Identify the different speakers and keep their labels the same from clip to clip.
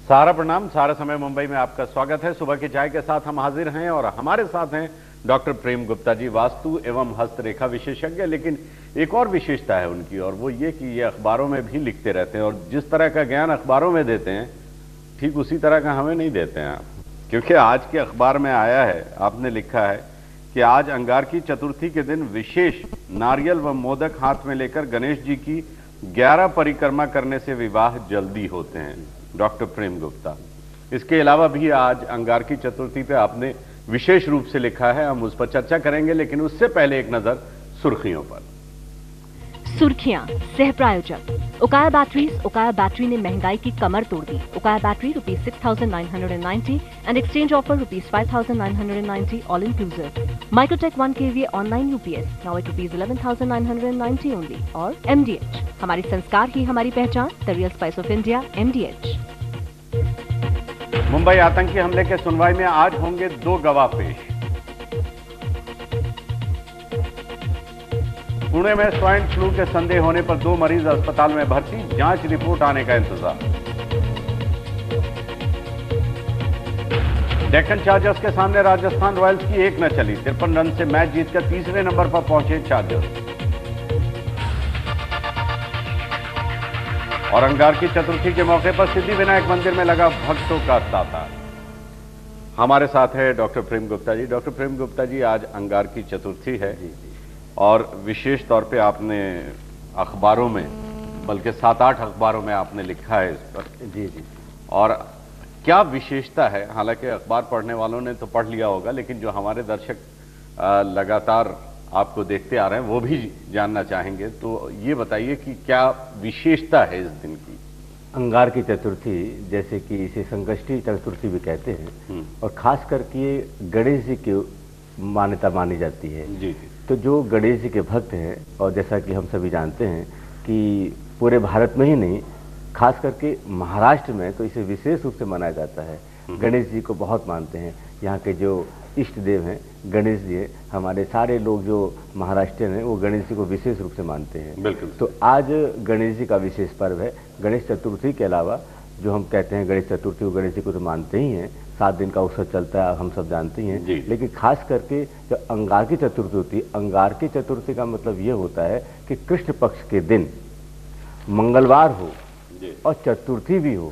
Speaker 1: सारा प्रणाम। सारा समय मुंबई में आपका स्वागत है। सुबह की चाय के साथ हम हाजिर हैं और हमारे साथ हैं डॉक्टर प्रेम गुप्ता जी, वास्तु एवं हस्तरेखा विशेषज्ञ। लेकिन एक और विशेषता है उनकी, और वो ये कि ये अखबारों में भी लिखते रहते हैं, और जिस तरह का ज्ञान अखबारों में देते हैं ठीक उसी तरह का हमें नहीं देते हैं। क्योंकि आज के अखबार में आया है, आपने लिखा है कि आज अंगारकी चतुर्थी के दिन विशेष नारियल व मोदक हाथ में लेकर गणेश जी की 11 परिक्रमा करने से विवाह जल्दी होते हैं। डॉक्टर प्रेम गुप्ता, इसके अलावा भी आज अंगारकी चतुर्थी पे आपने विशेष रूप से लिखा है, हम उस पर चर्चा करेंगे। लेकिन उससे पहले एक नजर सुर्खियों पर।
Speaker 2: सुर्खियां सह प्रायोजक उकाया बैटरीज। उकाया बैटरी ने महंगाई की कमर तोड़ दी। उकाया battery ₹6,990 and exchange offer ₹5,990 all inclusive. Microtek 1 kVA online UPS now at ₹11,990 only. और MDH, हमारी संस्कार ही हमारी पहचान, the real spice of India MDH।
Speaker 1: Mumbai आतंकी हमले के सुनवाई में आज होंगे 2 गवाह पेश। पुणे में स्वाइन फ्लू के संदेह होने पर 2 मरीज अस्पताल में भर्ती, जांच रिपोर्ट आने का इंतजार। डेक्कन चार्जर्स के सामने राजस्थान रॉयल्स की एक न चली। 53 रन से मैच जीतकर तीसरे नंबर पर पहुंचे चार्जर्स। और अंगारकी चतुर्थी के मौके पर सिद्धिविनायक मंदिर में लगा भक्तों का तांता। हमारे साथ है डॉक्टर प्रेम गुप्ता जी। डॉक्टर प्रेम गुप्ता जी, आज अंगारकी चतुर्थी है और विशेष तौर पे आपने अखबारों में, बल्कि 7-8 अखबारों में आपने लिखा है इस पर। जी। और क्या विशेषता है? हालांकि अखबार पढ़ने वालों ने तो पढ़ लिया होगा, लेकिन जो हमारे दर्शक लगातार आपको देखते आ रहे हैं वो भी जानना चाहेंगे। तो ये बताइए कि क्या विशेषता है इस दिन की?
Speaker 3: अंगारकी चतुर्थी, जैसे कि इसे संकष्टी चतुर्थी भी कहते हैं, और खास करके गणेश जी की मान्यता मानी जाती है।
Speaker 1: जी।
Speaker 3: तो जो गणेश जी के भक्त हैं, और जैसा कि हम सभी जानते हैं कि पूरे भारत में ही नहीं, खास करके महाराष्ट्र में तो इसे विशेष रूप से मनाया जाता है। गणेश जी को बहुत मानते हैं। यहाँ के जो इष्ट देव हैं गणेश जी हैं। हमारे सारे लोग जो महाराष्ट्रियन हैं वो गणेश जी को विशेष रूप से मानते हैं।
Speaker 1: बिल्कुल।
Speaker 3: तो आज गणेश जी का विशेष पर्व है। गणेश चतुर्थी के अलावा जो हम कहते हैं गणेश चतुर्थी, वो गणेश जी को तो मानते ही हैं। 7 दिन का उत्सव चलता है, हम सब जानते ही हैं। लेकिन खास करके जब अंगारकी चतुर्थी होती है, अंगारकी चतुर्थी का मतलब ये होता है कि कृष्ण पक्ष के दिन मंगलवार हो और चतुर्थी भी हो,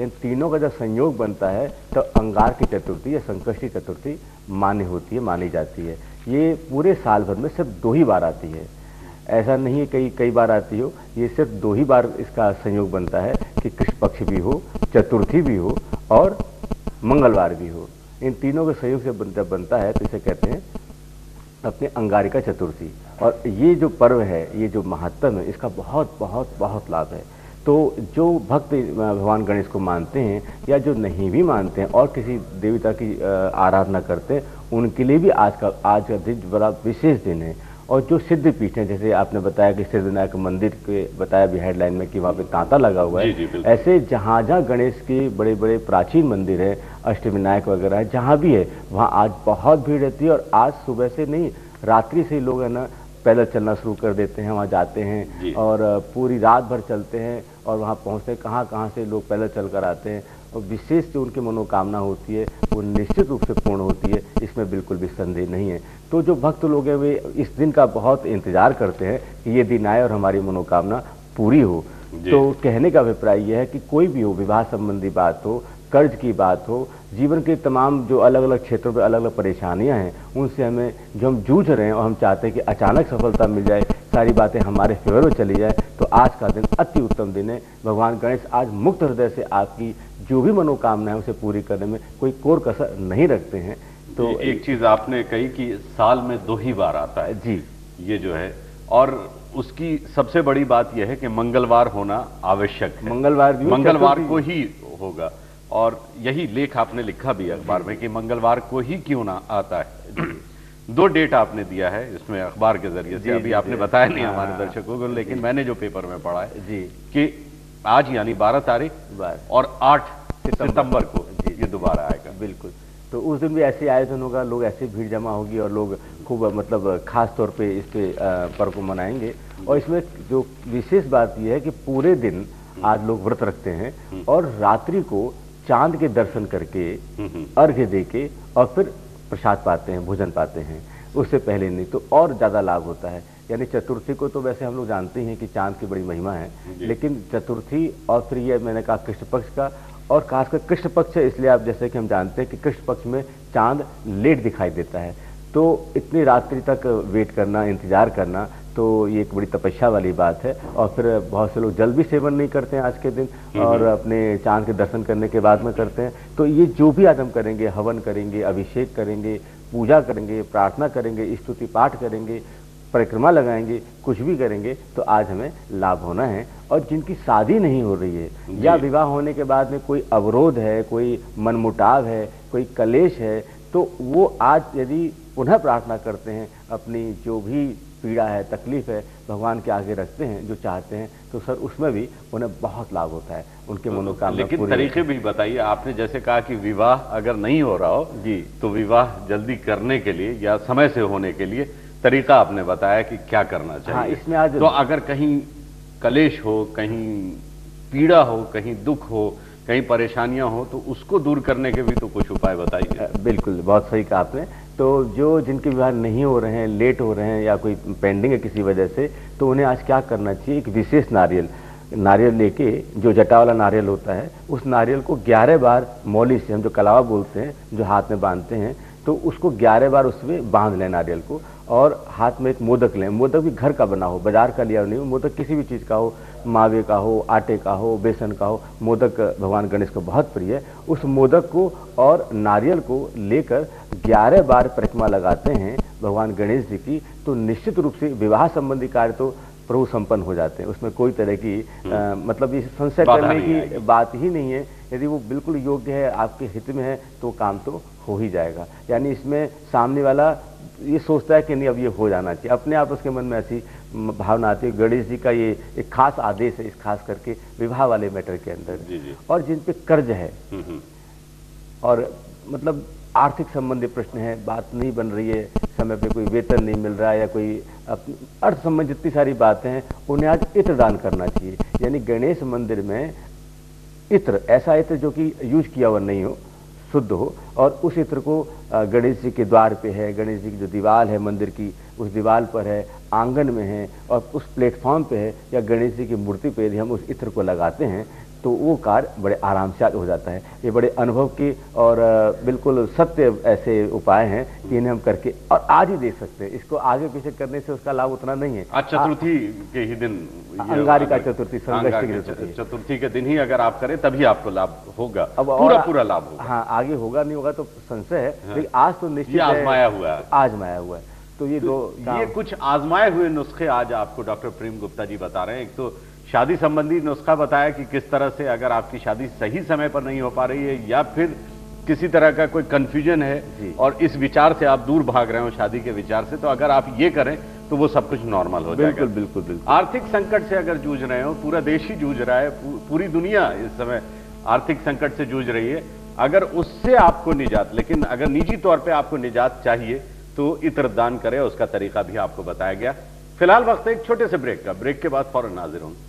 Speaker 3: इन तीनों का जब संयोग बनता है तो अंगारकी चतुर्थी या संकष्टी चतुर्थी मानी जाती है। ये पूरे साल भर में सिर्फ 2 ही बार आती है। ऐसा नहीं है कई बार आती हो, ये सिर्फ 2 ही बार इसका संयोग बनता है कि कृष्ण पक्ष भी हो, चतुर्थी भी हो और मंगलवार भी हो। इन तीनों के सहयोग से बनता है तो इसे कहते हैं अपने अंगारिका चतुर्थी। और ये जो पर्व है, ये जो महत्व है, इसका बहुत बहुत बहुत लाभ है। तो जो भक्त भगवान गणेश को मानते हैं या जो नहीं भी मानते हैं और किसी देवता की आराधना करते हैं, उनके लिए भी आज का दिन बड़ा विशेष दिन है। और जो सिद्ध पीठ हैं, जैसे आपने बताया कि सिद्धिविनायक मंदिर के बताया भी हेडलाइन में कि वहाँ पे तांता लगा हुआ है।
Speaker 1: जी,
Speaker 3: ऐसे जहाँ जहाँ गणेश के बड़े बड़े प्राचीन मंदिर है, अष्टविनायक वगैरह है, जहाँ भी है वहाँ आज बहुत भीड़ रहती है। और आज सुबह से नहीं, रात्रि से ही लोग है ना पैदल चलना शुरू कर देते हैं, वहाँ जाते हैं और पूरी रात भर चलते हैं और वहाँ पहुँचते हैं। कहाँ से लोग पैदल चल कर आते हैं और विशेष जो उनकी मनोकामना होती है वो निश्चित रूप से पूर्ण होती है, इसमें बिल्कुल भी संदेह नहीं है। तो जो भक्त लोग हैं वे इस दिन का बहुत इंतजार करते हैं कि ये दिन आए और हमारी मनोकामना पूरी हो। तो कहने का अभिप्राय यह है कि कोई भी हो, विवाह संबंधी बात हो, कर्ज की बात हो, जीवन के तमाम जो अलग अलग क्षेत्रों पे अलग अलग परेशानियां हैं, उनसे हमें जो हम जूझ रहे हैं और हम चाहते हैं कि अचानक सफलता मिल जाए, सारी बातें हमारे फेवर में चली जाए, तो आज का दिन अति उत्तम दिन है। भगवान गणेश आज मुक्त हृदय से आपकी जो भी मनोकामना है उसे पूरी करने में कोई कोर कसर नहीं रखते हैं। तो
Speaker 1: एक चीज आपने कही कि साल में 2 ही बार आता है।
Speaker 3: जी,
Speaker 1: ये जो है, और उसकी सबसे बड़ी बात यह है कि मंगलवार होना आवश्यक है। मंगलवार को ही होगा। और यही लेख आपने लिखा भी अखबार में कि मंगलवार को ही क्यों ना आता है। 2 डेट आपने दिया है इसमें अखबार के जरिए से। अभी आपने बताया नहीं हमारे दर्शकों को, लेकिन मैंने जो पेपर में पढ़ा है कि आज यानी 12 तारीख और 8 सितंबर को ये दोबारा आएगा।
Speaker 3: बिल्कुल। तो उस दिन भी ऐसे आयोजन होगा, लोग ऐसे भीड़ जमा होगी और लोग खूब मतलब खास तौर पे इस पे पर्व को मनाएंगे। और इसमें जो विशेष बात यह है कि पूरे दिन आज लोग व्रत रखते हैं और रात्रि को चांद के दर्शन करके, अर्घ्य देके और फिर प्रसाद पाते हैं, भोजन पाते हैं, उससे पहले नहीं, तो और ज़्यादा लाभ होता है। यानी चतुर्थी को तो वैसे हम लोग जानते हैं कि चांद की बड़ी महिमा है, लेकिन चतुर्थी और फिर ये मैंने कहा कृष्ण पक्ष का, और खासकर कृष्ण पक्ष है इसलिए आप जैसे कि हम जानते हैं कि कृष्ण पक्ष में चांद लेट दिखाई देता है, तो इतनी रात्रि तक वेट करना, इंतजार करना, तो ये एक बड़ी तपस्या वाली बात है। और फिर बहुत से लोग जल भी सेवन नहीं करते हैं आज के दिन, और अपने चांद के दर्शन करने के बाद में करते हैं। तो ये जो भी आज हम करेंगे, हवन करेंगे, अभिषेक करेंगे, पूजा करेंगे, प्रार्थना करेंगे, स्तुति पाठ करेंगे, परिक्रमा लगाएंगे, कुछ भी करेंगे, तो आज हमें लाभ होना है। और जिनकी शादी नहीं हो रही है या विवाह होने के बाद में कोई अवरोध है, कोई मनमुटाव है, कोई कलेश है, तो वो आज यदि पुनः प्रार्थना करते हैं, अपनी जो भी पीड़ा है, तकलीफ है, भगवान के आगे रखते हैं, जो चाहते हैं, तो सर उसमें भी उन्हें बहुत लाभ होता है, उनके मनोकामना।
Speaker 1: लेकिन तरीके भी बताइए, आपने जैसे कहा कि विवाह अगर नहीं हो रहा हो जी, तो विवाह जल्दी करने के लिए या समय से होने के लिए तरीका आपने बताया कि क्या करना चाहिए।
Speaker 3: हाँ, इसमें आज
Speaker 1: तो अगर कहीं कलेश हो, कहीं पीड़ा हो, कहीं दुख हो, कहीं परेशानियां हो, तो उसको दूर करने के भी तो कुछ उपाय बताइए।
Speaker 3: बिल्कुल, बहुत सही कहा आपने। तो जो जिनके विवाह नहीं हो रहे हैं, लेट हो रहे हैं या कोई पेंडिंग है किसी वजह से, तो उन्हें आज क्या करना चाहिए, एक विशेष नारियल लेके, जो जटा वाला नारियल होता है, उस नारियल को 11 बार मौली से, हम जो कलावा बोलते हैं, जो हाथ में बांधते हैं, तो उसको 11 बार उसमें बांध लें नारियल को, और हाथ में एक मोदक लें। मोदक भी घर का बना हो, बाजार का लिया नहीं हो, मोदक किसी भी चीज़ का हो, मावे का हो, आटे का हो, बेसन का हो, मोदक भगवान गणेश को बहुत प्रिय है। उस मोदक को और नारियल को लेकर 11 बार परिक्रमा लगाते हैं भगवान गणेश जी की, तो निश्चित रूप से विवाह संबंधी कार्य तो प्रभु संपन्न हो जाते हैं। उसमें कोई तरह की मतलब ये संशय करने की बात ही नहीं है। यदि वो बिल्कुल योग्य है, आपके हित में है, तो काम तो हो ही जाएगा। यानी इसमें सामने वाला ये सोचता है कि नहीं अब ये हो जाना चाहिए, अपने आप उसके मन में ऐसी भावना आती है। गणेश जी का ये एक खास आदेश है, इस खास करके विवाह वाले मैटर के अंदर।
Speaker 1: जी। और
Speaker 3: जिन पे कर्ज है और मतलब आर्थिक संबंधी प्रश्न है, बात नहीं बन रही है, समय पे कोई वेतन नहीं मिल रहा है, या कोई अर्थ संबंधी जितनी सारी बातें हैं, उन्हें आज इत्र दान करना चाहिए। यानी गणेश मंदिर में इत्र, ऐसा इत्र जो कि यूज किया हुआ नहीं हो, शुद्ध हो, और उस इत्र को गणेश जी के द्वार पे है, गणेश जी की जो दीवार है मंदिर की, उस दीवार पर है, आंगन में है, और उस प्लेटफॉर्म पे है, या गणेश जी की मूर्ति पे यदि हम उस इत्र को लगाते हैं, तो वो कार्य बड़े आराम से हो जाता है। ये बड़े अनुभव की और बिल्कुल सत्य ऐसे उपाय हैं कि इन्हें हम करके और आज ही देख सकते हैं। इसको आगे पीछे करने से उसका लाभ उतना नहीं है।
Speaker 1: चतुर्थी के ही दिन,
Speaker 3: अंगारिका चतुर्थी, संकष्टी
Speaker 1: चतुर्थी के दिन ही अगर आप करें तभी आपको लाभ होगा, पूरा लाभ होगा।
Speaker 3: हाँ, आगे होगा नहीं होगा तो संशय है, लेकिन आज तो निश्चित
Speaker 1: आजमाया हुआ है,
Speaker 3: आजमाया हुआ है। तो ये
Speaker 1: कुछ आजमाए हुए नुस्खे आज आपको डॉक्टर प्रेम गुप्ता जी बता रहे हैं। एक तो शादी संबंधी नुस्खा बताया कि किस तरह से अगर आपकी शादी सही समय पर नहीं हो पा रही है, या फिर किसी तरह का कोई कंफ्यूजन है और इस विचार से आप दूर भाग रहे हो, शादी के विचार से, तो अगर आप ये करें तो वो सब कुछ नॉर्मल हो जाएगा।
Speaker 3: बिल्कुल।
Speaker 1: आर्थिक संकट से अगर जूझ रहे हो, पूरा देश ही जूझ रहा है, पूरी दुनिया इस समय आर्थिक संकट से जूझ रही है, अगर उससे आपको निजात, लेकिन अगर निजी तौर पर आपको निजात चाहिए तो इत्र दान करें, उसका तरीका भी आपको बताया गया। फिलहाल वक्त एक छोटे से ब्रेक का, ब्रेक के बाद फौरन हाजिर होंगे।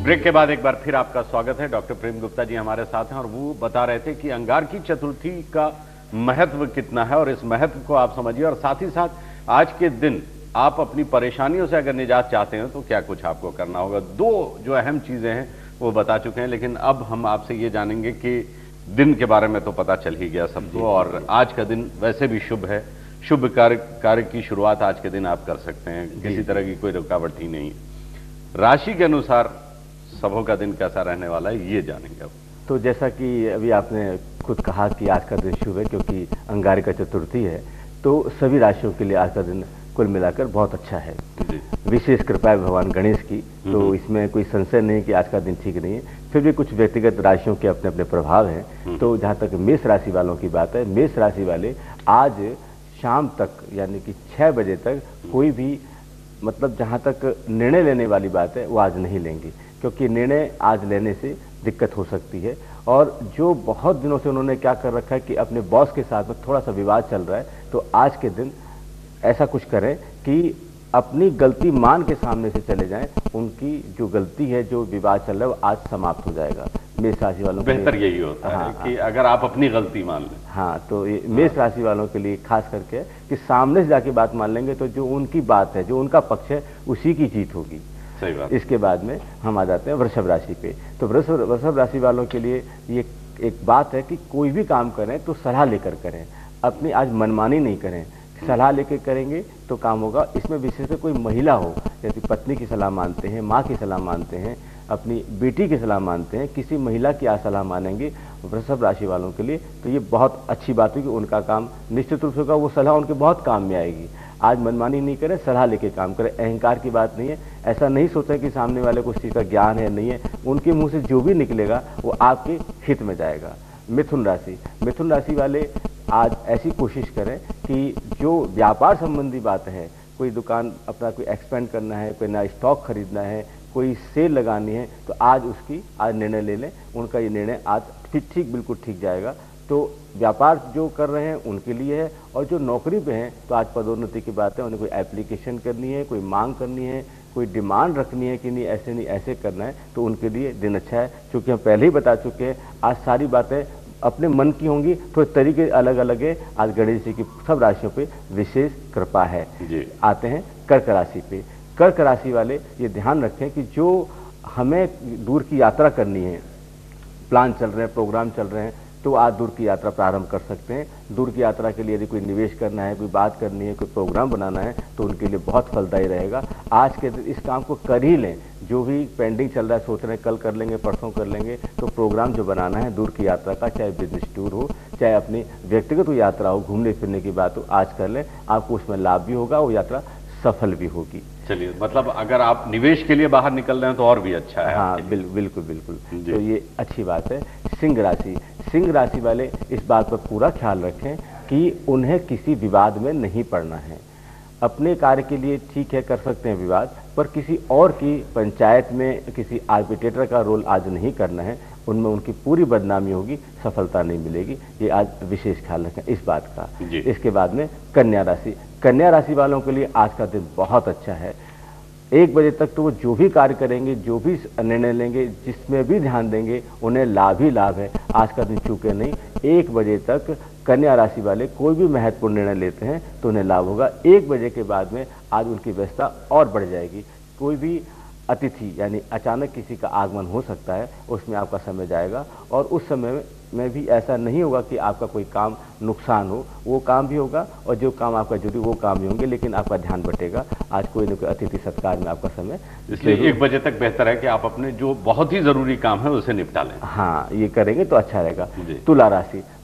Speaker 1: ब्रेक के बाद एक बार फिर आपका स्वागत है। डॉक्टर प्रेम गुप्ता जी हमारे साथ हैं और वो बता रहे थे कि अंगारकी चतुर्थी का महत्व कितना है, और इस महत्व को आप समझिए, और साथ ही साथ आज के दिन आप अपनी परेशानियों से अगर निजात चाहते हैं तो क्या कुछ आपको करना होगा। दो जो अहम चीजें हैं वो बता चुके हैं, लेकिन अब हम आपसे ये जानेंगे कि दिन के बारे में तो पता चल ही गया सबको, और आज का दिन वैसे भी शुभ है, शुभ कार्य की शुरुआत आज के दिन आप कर सकते हैं, किसी तरह की कोई रुकावट ही नहीं। राशि के अनुसार सबों का दिन कैसा रहने वाला है ये जानेंगे अब।
Speaker 3: तो जैसा कि अभी आपने खुद कहा कि आज का दिन शुभ है क्योंकि अंगारिका चतुर्थी है, तो सभी राशियों के लिए आज का दिन कुल मिलाकर बहुत अच्छा है। विशेष कृपा है भगवान गणेश की, तो इसमें कोई संशय नहीं कि आज का दिन ठीक नहीं है। फिर भी कुछ व्यक्तिगत राशियों के अपने अपने प्रभाव हैं। तो जहाँ तक मेष राशि वालों की बात है, मेष राशि वाले आज शाम तक यानी कि 6 बजे तक कोई भी मतलब जहाँ तक निर्णय लेने वाली बात है वो आज नहीं लेंगे, क्योंकि निर्णय आज लेने से दिक्कत हो सकती है। और जो बहुत दिनों से उन्होंने क्या कर रखा है कि अपने बॉस के साथ में थोड़ा सा विवाद चल रहा है, तो आज के दिन ऐसा कुछ करें कि अपनी गलती मान के सामने से चले जाएं, उनकी जो गलती है, जो विवाद चल रहा है वो आज समाप्त हो जाएगा। मेष राशि वालों के
Speaker 1: बेहतर यही होता है कि अगर आप अपनी गलती मान लें।
Speaker 3: हाँ, तो ये मेष राशि वालों के लिए खास करके कि सामने से जाके बात मान लेंगे तो जो उनकी बात है, जो उनका पक्ष है, उसी की जीत होगी।
Speaker 1: सही बात।
Speaker 3: इसके बाद में हम आ जाते हैं वृषभ राशि पे। तो वृषभ राशि वालों के लिए ये एक बात है कि कोई भी काम करें तो सलाह लेकर करें, अपनी आज मनमानी नहीं करें। सलाह लेकर करेंगे तो काम होगा। इसमें विशेषकर कोई महिला हो, जैसे पत्नी की सलाह मानते हैं, माँ की सलाह मानते हैं, अपनी बेटी की सलाह मानते हैं, किसी महिला की आज सलाह मानेंगे वृषभ राशि वालों के लिए, तो ये बहुत अच्छी बात है कि उनका काम निश्चित रूप से होगा, वो सलाह उनके बहुत काम में आएगी। आज मनमानी नहीं करें, सलाह लेके काम करें। अहंकार की बात नहीं है, ऐसा नहीं सोचें कि सामने वाले को उस चीज़ का ज्ञान है नहीं है, उनके मुंह से जो भी निकलेगा वो आपके हित में जाएगा। मिथुन राशि वाले आज ऐसी कोशिश करें कि जो व्यापार संबंधी बात है, कोई दुकान अपना कोई एक्सपेंड करना है, कोई नया स्टॉक खरीदना है, कोई सेल लगानी है, तो आज उसकी आज निर्णय ले लें। उनका ये निर्णय आज ठीक बिल्कुल ठीक जाएगा। तो व्यापार जो कर रहे हैं उनके लिए है, और जो नौकरी पे हैं तो आज पदोन्नति की बात है, उन्हें कोई एप्लीकेशन करनी है, कोई मांग करनी है, कोई डिमांड रखनी है कि नहीं ऐसे करना है, तो उनके लिए दिन अच्छा है। क्योंकि हम पहले ही बता चुके हैं, आज सारी बातें अपने मन की होंगी, थोड़े तरीके अलग अलग है। आज गणेश जी की सब राशियों पे विशेष कृपा है जी। आते हैं कर्क राशि पे। कर्क राशि वाले ये ध्यान रखें कि जो हमें दूर की यात्रा करनी है, प्लान चल रहे हैं, प्रोग्राम चल रहे हैं, तो आज दूर की यात्रा प्रारंभ कर सकते हैं। दूर की यात्रा के लिए यदि कोई निवेश करना है, कोई बात करनी है, कोई प्रोग्राम बनाना है, तो उनके लिए बहुत फलदायी रहेगा। आज के दिन इस काम को कर ही लें। जो भी पेंडिंग चल रहा है, सोच रहे हैं कल कर लेंगे, परसों कर लेंगे, तो प्रोग्राम जो बनाना है दूर की यात्रा का, चाहे बिजनेस टूर हो, चाहे अपनी व्यक्तिगत यात्रा हो, घूमने फिरने की बात हो, आज कर लें। आपको उसमें लाभ भी होगा, वो यात्रा सफल भी होगी।
Speaker 1: चलिए, मतलब अगर आप निवेश के लिए बाहर निकल रहे हैं तो और भी अच्छा है।
Speaker 3: हाँ, बिल्कुल। तो ये अच्छी बात है। सिंह राशि वाले इस बात पर पूरा ख्याल रखें कि उन्हें किसी विवाद में नहीं पड़ना है। अपने कार्य के लिए ठीक है, कर सकते हैं विवाद, पर किसी और की पंचायत में किसी आर्बिट्रेटर का रोल आज नहीं करना है। उनमें उनकी पूरी बदनामी होगी, सफलता नहीं मिलेगी। ये आज विशेष ख्याल रखें इस बात का। इसके बाद में कन्या राशि वालों के लिए आज का दिन बहुत अच्छा है। 1 बजे तक तो वो जो भी कार्य करेंगे, जो भी निर्णय लेंगे, जिसमें भी ध्यान देंगे, उन्हें लाभ ही लाभ है। आज का दिन चूके नहीं। 1 बजे तक कन्या राशि वाले कोई भी महत्वपूर्ण निर्णय लेते हैं तो उन्हें लाभ होगा। 1 बजे के बाद में आज उनकी व्यस्तता और बढ़ जाएगी। कोई भी अतिथि यानी अचानक किसी का आगमन हो सकता है, उसमें आपका समय जाएगा, और उस समय में भी ऐसा नहीं होगा कि आपका कोई काम नुकसान हो। वो काम भी होगा और जो काम आपका जरूरी वो काम भी होंगे, लेकिन आपका ध्यान बटेगा। आज कोई न कोई अतिथि सत्कार में आपका समय,
Speaker 1: इसलिए 1 बजे तक बेहतर है कि आप अपने जो बहुत ही जरूरी काम है उसे निपटा लें।
Speaker 3: हाँ, ये करेंगे तो अच्छा रहेगा।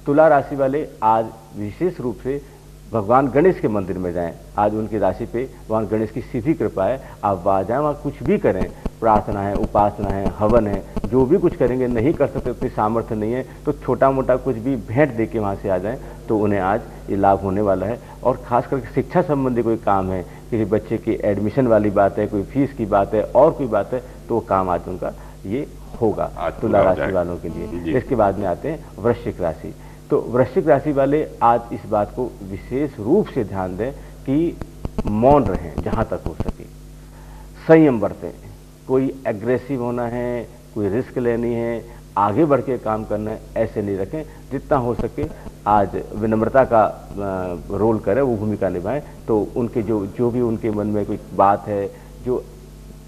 Speaker 3: तुला राशि वाले आज विशेष रूप से भगवान गणेश के मंदिर में जाएं। आज उनकी राशि पे भगवान गणेश की सीधी कृपा है। आप वहाँ जाएं, वहाँ कुछ भी करें, प्रार्थना है, उपासना है, हवन है, जो भी कुछ करेंगे, नहीं कर सकते, उतनी सामर्थ्य नहीं है, तो छोटा मोटा कुछ भी भेंट दे के वहाँ से आ जाएं, तो उन्हें आज ये लाभ होने वाला है। और खास करके शिक्षा संबंधी कोई काम है, किसी बच्चे की एडमिशन वाली बात है, कोई फीस की बात है, और कोई बात है, तो वो काम आज उनका ये होगा तुला राशि वालों के लिए। इसके बाद में आते हैं वृश्चिक राशि। तो वृश्चिक राशि वाले आज इस बात को विशेष रूप से ध्यान दें कि मौन रहें जहां तक हो सके, संयम बरतें। कोई एग्रेसिव होना है, कोई रिस्क लेनी है, आगे बढ़ के काम करना है, ऐसे नहीं रखें। जितना हो सके आज विनम्रता का रोल करें, वो भूमिका निभाएं। तो उनके जो भी उनके मन में कोई बात है, जो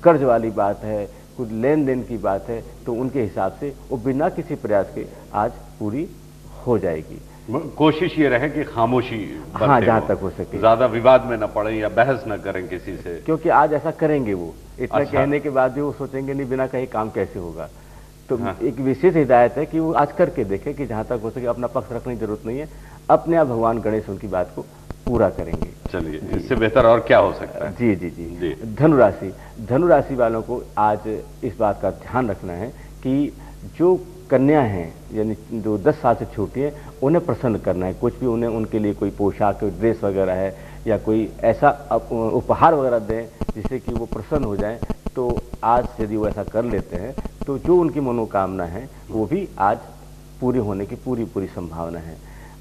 Speaker 3: कर्ज वाली बात है, कुछ लेन देन की बात है, तो उनके हिसाब से वो बिना किसी प्रयास के आज पूरी हो जाएगी।
Speaker 1: कोशिश ये रहे कि खामोशी,
Speaker 3: हाँ, जहां तक हो सके,
Speaker 1: ज्यादा विवाद में न पड़े या बहस न करें किसी से, क्योंकि
Speaker 3: आज ऐसा करेंगे वो इतना कहने के बाद भी वो सोचेंगे नहीं, बिना कहीं काम कैसे होगा। तो एक विशेष हिदायत है कि वो आज करके देखें कि जहां तक हो सके अपना पक्ष रखने की जरूरत नहीं है, अपने आप भगवान गणेश उनकी बात को पूरा करेंगे।
Speaker 1: चलिए, इससे बेहतर और क्या हो सकता है।
Speaker 3: जी। धनु राशि वालों को आज इस बात का ध्यान रखना है कि जो कन्या हैं, यानी जो 10 साल से छोटी है, उन्हें प्रसन्न करना है। कुछ भी उन्हें, उनके लिए कोई पोशाक, कोई ड्रेस वगैरह है, या कोई ऐसा उपहार वगैरह दें जिससे कि वो प्रसन्न हो जाएं। तो आज यदि वो ऐसा कर लेते हैं तो जो उनकी मनोकामना है वो भी आज पूरी होने की पूरी पूरी संभावना है।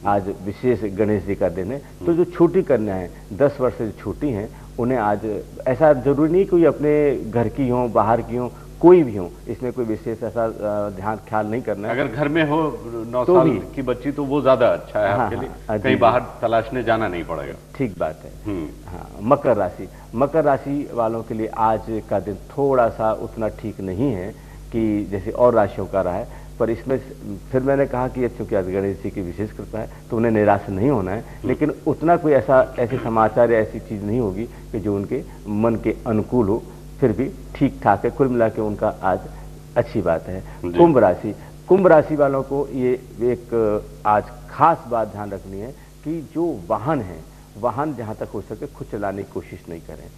Speaker 3: आज विशेष गणेश जी का दिन है, तो जो छोटी कन्या है 10 वर्ष से जो छोटी हैं उन्हें आज ऐसा जरूरी नहीं कोई अपने घर की हो, बाहर की हो, कोई भी हो, इसमें कोई विशेष ऐसा ध्यान ख्याल नहीं करना है।
Speaker 1: अगर घर में हो 9 साल की बच्ची तो वो ज्यादा अच्छा है आपके लिए, कहीं बाहर तलाशने जाना नहीं पड़ेगा।
Speaker 3: ठीक बात है। हाँ, मकर राशि, मकर राशि वालों के लिए आज का दिन थोड़ा सा उतना ठीक नहीं है कि जैसे और राशियों का रहा है, पर इसमें फिर मैंने कहा कि चूंकि आज गणेश जी की विशेष कृपा है तो उन्हें निराश नहीं होना है, लेकिन उतना कोई ऐसे समाचार या ऐसी चीज नहीं होगी कि जो उनके मन के अनुकूल हो, फिर भी ठीक ठाक है, कुल मिला के उनका आज अच्छी बात है। कुंभ राशि, कुंभ राशि वालों को ये एक आज खास बात ध्यान रखनी है कि जो वाहन है, वाहन जहां तक हो सके खुद चलाने की कोशिश नहीं करें।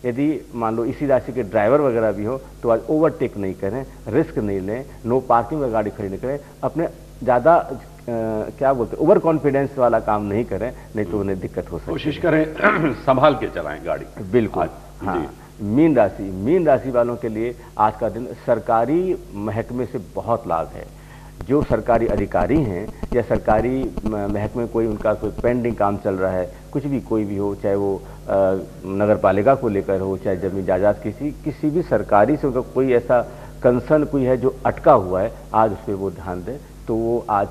Speaker 3: यदि मान लो इसी राशि के ड्राइवर वगैरह भी हो तो आज ओवरटेक नहीं करें, रिस्क नहीं लें, नो पार्किंग में गाड़ी खड़ी नहीं करें, अपने ज़्यादा क्या बोलते ओवर कॉन्फिडेंस वाला काम नहीं करें, नहीं तो उन्हें दिक्कत हो सकती है।
Speaker 1: कोशिश करें संभाल के चलाएं गाड़ी।
Speaker 3: बिल्कुल। हाँ, मीन राशि, मीन राशि वालों के लिए आज का दिन सरकारी महकमे से बहुत लाभ है। जो सरकारी अधिकारी हैं या सरकारी महकमे कोई उनका कोई पेंडिंग काम चल रहा है, कुछ भी कोई भी हो, चाहे वो नगर पालिका को लेकर हो, चाहे जमीन जायदाद किसी भी सरकारी से उनका कोई ऐसा कंसर्न कोई है जो अटका हुआ है, आज उस पर वो ध्यान दें तो वो आज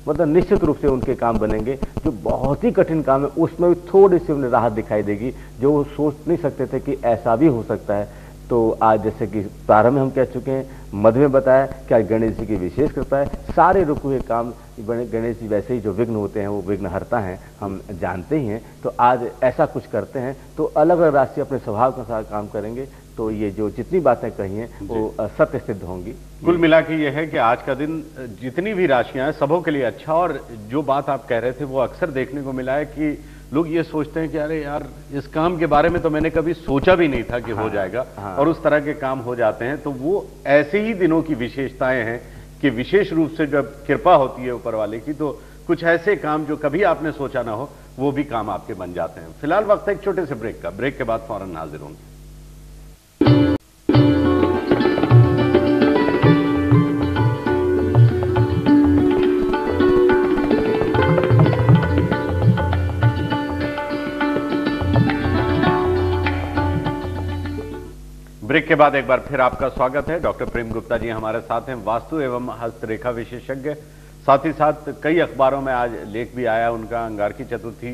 Speaker 3: मतलब निश्चित रूप से उनके काम बनेंगे। जो बहुत ही कठिन काम है उसमें भी थोड़ी सी उन्हें राहत दिखाई देगी, जो वो सोच नहीं सकते थे कि ऐसा भी हो सकता है। तो आज जैसे कि प्रारंभ में हम कह चुके हैं, मध्य में बताया कि आज गणेश जी की विशेष कृपा है, सारे रुके हुए काम गणेश जी वैसे ही जो विघ्न होते हैं वो विघ्न हरता हैं, हम जानते ही हैं। तो आज ऐसा कुछ करते हैं तो अलग अलग राशि अपने स्वभाव के साथ काम करेंगे तो ये जो जितनी बातें कही हैं वो सत्य सिद्ध होंगी।
Speaker 1: कुल मिला के ये है कि आज का दिन जितनी भी राशियां हैं सबों के लिए अच्छा। और जो बात आप कह रहे थे वो अक्सर देखने को मिला है कि लोग ये सोचते हैं कि अरे यार इस काम के बारे में तो मैंने कभी सोचा भी नहीं था कि हो जाएगा, और उस तरह के काम हो जाते हैं। तो वो ऐसे ही दिनों की विशेषताएं हैं कि विशेष रूप से जब कृपा होती है ऊपर वाले की तो कुछ ऐसे काम जो कभी आपने सोचा ना हो वो भी काम आपके बन जाते हैं। फिलहाल वक्त है एक छोटे से ब्रेक का, ब्रेक के बाद फौरन हाजिर होंगे। ब्रेक के बाद एक बार फिर आपका स्वागत है। डॉक्टर प्रेम गुप्ता जी हमारे साथ हैं, वास्तु एवं हस्तरेखा विशेषज्ञ। साथ ही साथ कई अखबारों में आज लेख भी आया उनका अंगारकी चतुर्थी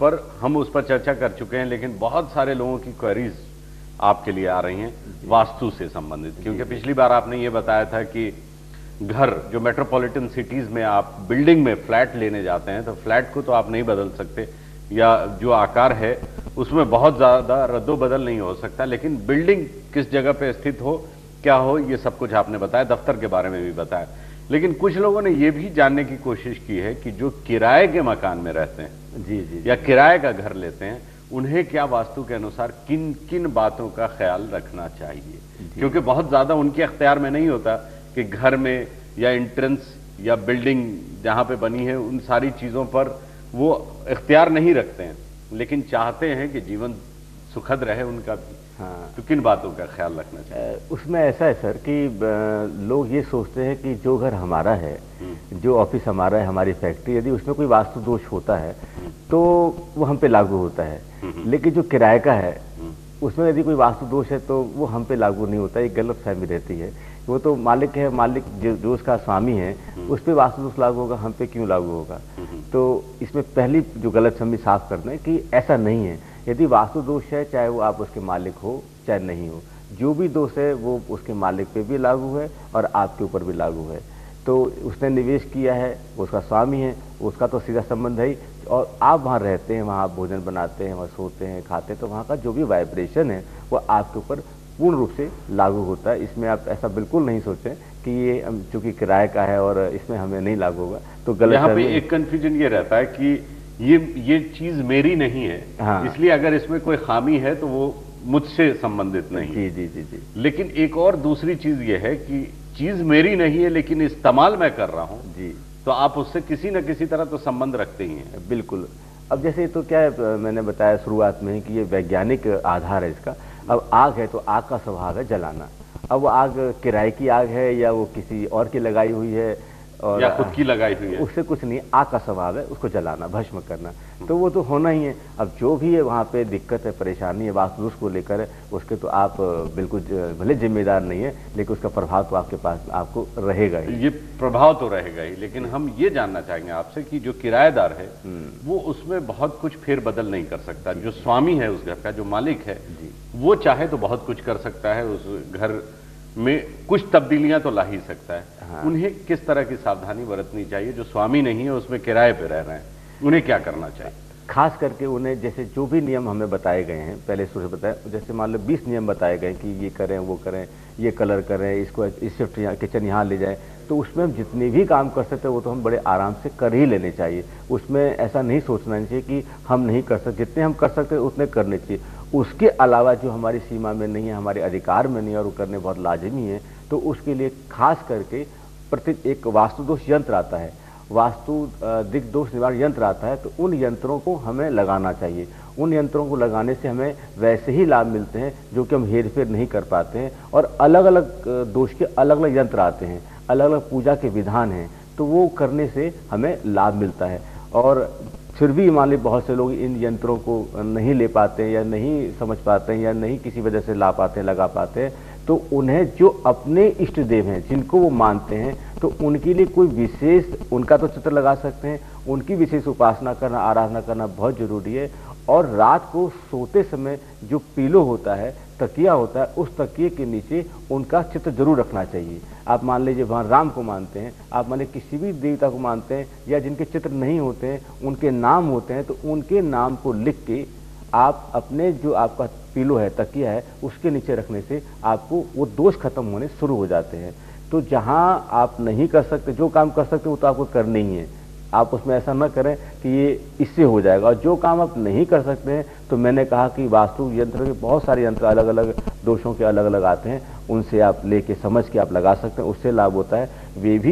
Speaker 1: पर, हम उस पर चर्चा कर चुके हैं, लेकिन बहुत सारे लोगों की क्वेरीज आपके लिए आ रही हैं वास्तु से संबंधित। क्योंकि पिछली बार आपने ये बताया था कि घर जो मेट्रोपॉलिटन सिटीज में आप बिल्डिंग में फ्लैट लेने जाते हैं तो फ्लैट को तो आप नहीं बदल सकते, या जो आकार है उसमें बहुत ज्यादा रद्दोबदल नहीं हो सकता, लेकिन बिल्डिंग किस जगह पे स्थित हो, क्या हो, ये सब कुछ आपने बताया, दफ्तर के बारे में भी बताया। लेकिन कुछ लोगों ने ये भी जानने की कोशिश की है कि जो किराए के मकान में रहते हैं
Speaker 3: जी
Speaker 1: या किराए का घर लेते हैं, उन्हें क्या वास्तु के अनुसार किन किन बातों का ख्याल रखना चाहिए। क्योंकि बहुत ज्यादा उनके अख्तियार में नहीं होता कि घर में या एंट्रेंस या बिल्डिंग जहां पे बनी है उन सारी चीजों पर वो इख्तियार नहीं रखते हैं, लेकिन चाहते हैं कि जीवन सुखद रहे उनका भी। हाँ, तो किन बातों का ख्याल रखना चाहिए?
Speaker 3: उसमें ऐसा है सर कि लोग ये सोचते हैं कि जो घर हमारा है, जो ऑफिस हमारा है, हमारी फैक्ट्री, यदि उसमें कोई वास्तु दोष होता है तो वो हम पे लागू होता है। लेकिन जो किराए का है उसमें यदि कोई वास्तु दोष है तो वो हम पे लागू नहीं होता, एक गलत फहमी रहती है। वो तो मालिक है, मालिक जो उसका स्वामी है उस पर वास्तु दोष लागू होगा, हम पे क्यों लागू होगा। तो इसमें पहली जो गलत फहमी साफ करना है कि ऐसा नहीं है। यदि वास्तु दोष है, चाहे वो आप उसके मालिक हो चाहे नहीं हो, जो भी दोष है वो उसके मालिक पे भी लागू है और आपके ऊपर भी लागू है। तो उसने निवेश किया है, वो उसका स्वामी है, उसका तो सीधा संबंध है ही, और आप वहाँ रहते हैं, वहाँ आप भोजन बनाते हैं, वहाँ सोते हैं, खाते हैं, तो वहाँ का जो भी वाइब्रेशन है वो आपके ऊपर पूर्ण रूप से लागू होता है। इसमें आप ऐसा बिल्कुल नहीं सोचें कि ये चूंकि किराए का है और इसमें हमें नहीं लागू होगा, तो गलत।
Speaker 1: यहाँ पे एक कंफ्यूजन ये रहता है कि ये चीज मेरी नहीं है, हाँ, इसलिए अगर इसमें कोई खामी है तो वो मुझसे संबंधित नहीं।
Speaker 3: जी जी जी जी।
Speaker 1: लेकिन एक और दूसरी चीज ये है कि चीज मेरी नहीं है लेकिन इस्तेमाल मैं कर रहा हूँ
Speaker 3: जी,
Speaker 1: तो आप उससे किसी न किसी तरह तो संबंध रखते ही हैं।
Speaker 3: बिल्कुल। अब जैसे तो क्या है, मैंने बताया शुरुआत में कि ये वैज्ञानिक आधार है इसका। अब आग है तो आग का स्वभाव है जलाना। अब वो आग किराए की आग है या वो किसी और की लगाई हुई है, और
Speaker 1: या खुद की लगाई हुई है,
Speaker 3: उससे कुछ नहीं, आग का स्वभाव है, उसको जलाना, भस्म करना, तो वो तो होना ही है। अब जो भी है वहाँ पे दिक्कत है, परेशानी है वास्तु दोष को लेकर, उसके तो आप बिल्कुल भले जिम्मेदार नहीं है, लेकिन उसका प्रभाव तो आपके पास आपको रहेगा ही।
Speaker 1: ये प्रभाव तो रहेगा ही, लेकिन हम ये जानना चाहेंगे आपसे कि जो किराएदार है वो उसमें बहुत कुछ फेरबदल नहीं कर सकता। जो स्वामी है उस घर का, जो मालिक है, वो चाहे तो बहुत कुछ कर सकता है, उस घर में कुछ तब्दीलियां तो ला ही सकता है। हाँ। उन्हें किस तरह की सावधानी बरतनी चाहिए? जो स्वामी नहीं है, उसमें किराए पे रह रहे हैं, उन्हें क्या करना चाहिए?
Speaker 3: खास करके उन्हें जैसे जो भी नियम हमें बताए गए हैं, पहले शुरू से बताया, जैसे मान लो 20 नियम बताए गए कि ये करें, वो करें, ये कलर करें, इसको इस शिफ्ट किचन यहाँ ले जाएं, तो उसमें हम जितने भी काम कर सकते हैं वो तो हम बड़े आराम से कर ही लेने चाहिए। उसमें ऐसा नहीं सोचना चाहिए कि हम नहीं कर सकते, जितने हम कर सकते हैं उतने करने चाहिए। उसके अलावा जो हमारी सीमा में नहीं है, हमारे अधिकार में नहीं है और वो करने बहुत लाजमी है, तो उसके लिए खास करके एक वास्तु दोष यंत्र आता है, वास्तु दिक दोष निवारण यंत्र आता है, तो उन यंत्रों को हमें लगाना चाहिए। उन यंत्रों को लगाने से हमें वैसे ही लाभ मिलते हैं जो कि हम हेर फेर नहीं कर पाते हैं। और अलग अलग दोष के अलग अलग यंत्र आते हैं, अलग अलग पूजा के विधान हैं, तो वो करने से हमें लाभ मिलता है। और फिर भी मान ली बहुत से लोग इन यंत्रों को नहीं ले पाते हैं या नहीं समझ पाते हैं या नहीं किसी वजह से ला पाते हैं, लगा पाते हैं, तो उन्हें जो अपने इष्ट देव हैं जिनको वो मानते हैं, तो उनके लिए कोई विशेष उनका तो चित्र लगा सकते हैं, उनकी विशेष उपासना करना, आराधना करना बहुत जरूरी है। और रात को सोते समय जो पीलो होता है, तकिया होता है, उस तकिए के नीचे उनका चित्र जरूर रखना चाहिए। आप मान लीजिए वहाँ राम को मानते हैं, आप मान लीजिए किसी भी देवता को मानते हैं, या जिनके चित्र नहीं होते हैं उनके नाम होते हैं, तो उनके नाम को लिख के आप अपने जो आपका पीलो है, तकिया है, उसके नीचे रखने से आपको वो दोष खत्म होने शुरू हो जाते हैं। तो जहाँ आप नहीं कर सकते, जो काम कर सकते वो तो आपको करने ही है, आप उसमें ऐसा न करें कि ये इससे हो जाएगा। और जो काम आप नहीं कर सकते हैं, तो मैंने कहा कि वास्तु यंत्र के बहुत सारे यंत्र अलग अलग दोषों के अलग अलग आते हैं, उनसे आप लेके समझ के आप लगा सकते हैं, उससे लाभ होता है।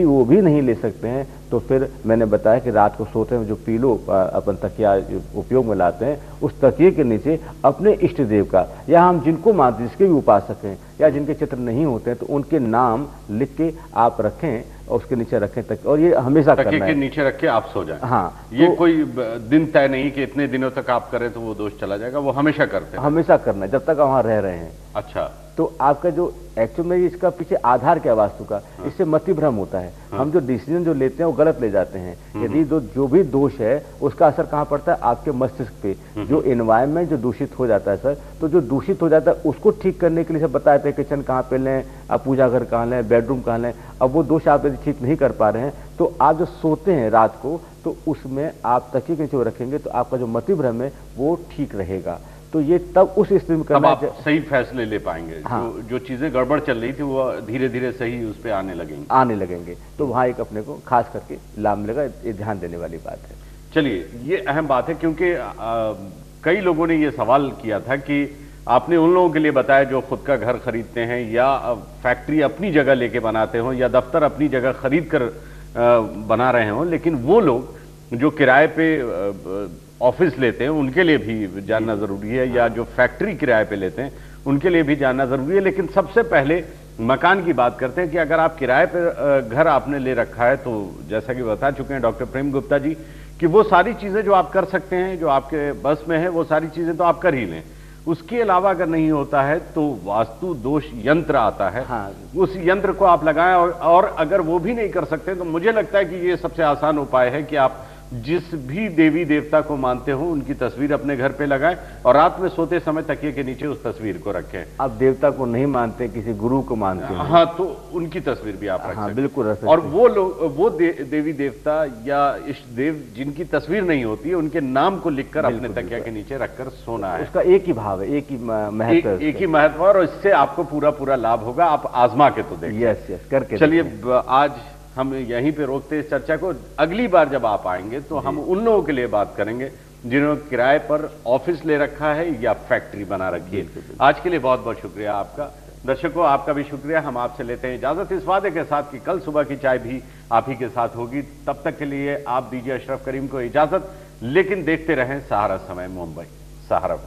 Speaker 3: वो भी नहीं ले सकते हैं, तो फिर मैंने बताया कि रात को सोते हैं जो पीलो अपन तकिया उपयोग में लाते हैं, उस तकिए के नीचे अपने इष्ट देव का, या हम जिनको मानते हैं, जिसके भी उपासक हैं या जिनके चित्र नहीं होते हैं, तो उनके नाम लिख के आप रखें और उसके नीचे रखें तक, और ये हमेशा करना है।
Speaker 1: तकिए के नीचे रख के आप सो जाएं।
Speaker 3: हाँ,
Speaker 1: ये तो कोई दिन तय नहीं कि इतने दिनों तक आप करें तो वो दोष चला जाएगा, वो हमेशा करते हैं,
Speaker 3: हमेशा करना है जब तक वहां रह रहे हैं।
Speaker 1: अच्छा,
Speaker 3: तो आपका जो एक्चुअल में इसका पीछे आधार क्या वास्तु का, इससे मति भ्रम होता है। हम जो डिसीजन जो लेते हैं वो गलत ले जाते हैं। यदि जो भी दोष है उसका असर कहाँ पड़ता है? आपके मस्तिष्क पे। जो एनवायरनमेंट जो दूषित हो जाता है सर, तो जो दूषित हो जाता है उसको ठीक करने के लिए सब बताते हैं, किचन कहाँ पे लें, आप पूजा घर कहाँ लें, बेडरूम कहाँ लें। अब वो दोष आप यदि ठीक नहीं कर पा रहे हैं, तो आप जो सोते हैं रात को, तो उसमें आप तकिए के नीचे रखेंगे तो आपका जो मति भ्रम है वो ठीक रहेगा। तो ये तब उस स्थिति में करना,
Speaker 1: आप सही फैसले ले पाएंगे।
Speaker 3: हाँ,
Speaker 1: जो चीजें गड़बड़ चल रही थी वो धीरे धीरे सही उस पे आने लगेंगे।
Speaker 3: तो वहाँ एक अपने को खास करके लाभ मिलेगा, ये ध्यान देने वाली बात है।
Speaker 1: चलिए, ये अहम बात है, क्योंकि कई लोगों ने ये सवाल किया था कि आपने उन लोगों के लिए बताया जो खुद का घर खरीदते हैं या फैक्ट्री अपनी जगह लेके बनाते हो या दफ्तर अपनी जगह खरीद कर बना रहे हो, लेकिन वो लोग जो किराए पे ऑफिस लेते हैं उनके लिए भी जानना जरूरी है, या जो फैक्ट्री किराए पे लेते हैं उनके लिए भी जानना जरूरी है। लेकिन सबसे पहले मकान की बात करते हैं कि अगर आप किराए पे घर आपने ले रखा है, तो जैसा कि बता चुके हैं डॉक्टर प्रेम गुप्ता जी कि वो सारी चीजें जो आप कर सकते हैं, जो आपके बस में है, वो सारी चीजें तो आप कर ही लें। उसके अलावा अगर नहीं होता है तो वास्तु दोष यंत्र आता है।
Speaker 3: हाँ,
Speaker 1: उस यंत्र को आप लगाएं, और अगर वो भी नहीं कर सकते तो मुझे लगता है कि ये सबसे आसान उपाय है कि आप जिस भी देवी देवता को मानते हो उनकी तस्वीर अपने घर पे लगाएं और रात में सोते समय तकिए के नीचे उस तस्वीर को रखें।
Speaker 3: आप देवता को नहीं मानते, किसी गुरु को मानते हैं,
Speaker 1: हाँ, तो उनकी तस्वीर भी आप रख सकते हैं।
Speaker 3: बिल्कुल रख सकते।
Speaker 1: और वो लोग, वो देवी देवता या इष्ट देव जिनकी तस्वीर नहीं होती है, उनके नाम को लिखकर अपने तकिया के नीचे रखकर सोना है।
Speaker 3: उसका एक ही भाव है, एक ही महत्व है,
Speaker 1: एक ही महत्व, और इससे आपको पूरा लाभ होगा। आप आजमा के तो देखिए।
Speaker 3: यस करके।
Speaker 1: चलिए, आज हम यहीं पे रोकते इस चर्चा को। अगली बार जब आप आएंगे तो हम उन लोगों के लिए बात करेंगे जिन्होंने किराए पर ऑफिस ले रखा है या फैक्ट्री बना रखी है। आज के लिए बहुत बहुत शुक्रिया आपका। दर्शकों, आपका भी शुक्रिया। हम आपसे लेते हैं इजाजत इस वादे के साथ कि कल सुबह की चाय भी आप ही के साथ होगी। तब तक के लिए आप दीजिए अशरफ करीम को इजाजत, लेकिन देखते रहें सहारा समय मुंबई। सहारा।